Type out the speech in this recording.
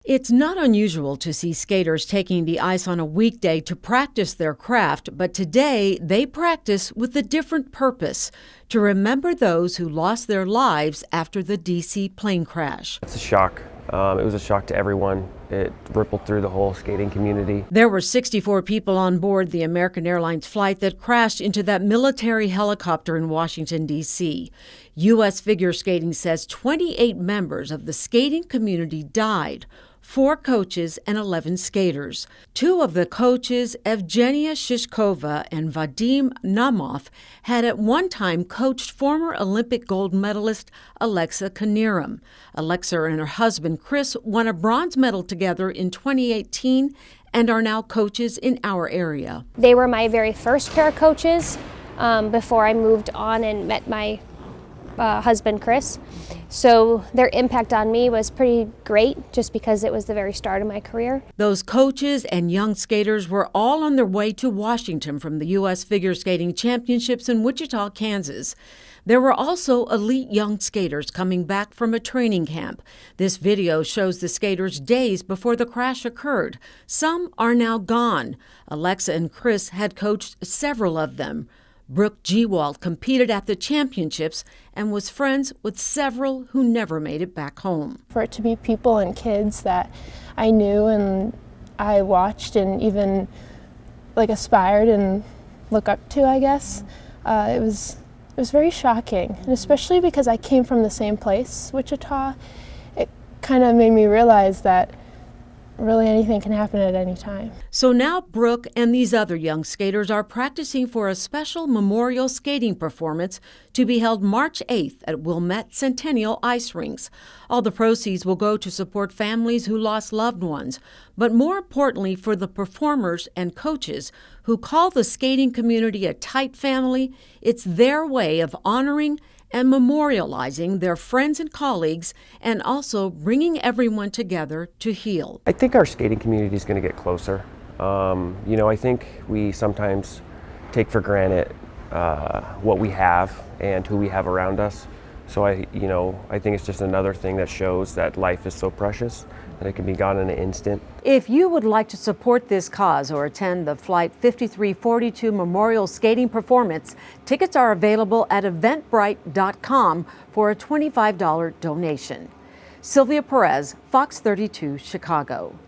It's not unusual to see skaters taking the ice on a weekday to practice their craft, but today they practice with a different purpose: to remember those who lost their lives after the D.C. plane crash. It's a shock. It was a shock to everyone. It rippled through the whole skating community. There were 64 people on board the American Airlines flight that crashed into that military helicopter in Washington, D.C. U.S. Figure Skating says 28 members of the skating community died. 4 coaches and 11 skaters. 2 of the coaches, Evgenia Shishkova and Vadim Naumov, had at one time coached former Olympic gold medalist Alexa Knierim. Alexa and her husband Chris won a bronze medal together in 2018 and are now coaches in our area. They were my very first pair of coaches before I moved on and met my husband Chris. So their impact on me was pretty great just because it was the very start of my career. Those coaches and young skaters were all on their way to Washington from the U.S. Figure Skating Championships in Wichita, Kansas. There were also elite young skaters coming back from a training camp. This video shows the skaters days before the crash occurred. Some are now gone. Alexa and Chris had coached several of them. Brooke Gewalt competed at the championships and was friends with several who never made it back home. For it to be people and kids that I knew and I watched and even aspired and look up to, I guess, it was very shocking. And especially because I came from the same place, Wichita, it kind of made me realize that really anything can happen at any time. So now Brooke and these other young skaters are practicing for a special memorial skating performance to be held March 8th at Wilmette Centennial Ice Rinks. All the proceeds will go to support families who lost loved ones, but more importantly for the performers and coaches who call the skating community a tight family. It's their way of honoring and memorializing their friends and colleagues, and also bringing everyone together to heal. I think our skating community is going to get closer. I think we sometimes take for granted what we have and who we have around us. So I think it's just another thing that shows that life is so precious that it can be gone in an instant. If you would like to support this cause or attend the Flight 5342 Memorial Skating Performance, tickets are available at eventbrite.com for a $25 donation. Sylvia Perez, Fox 32, Chicago.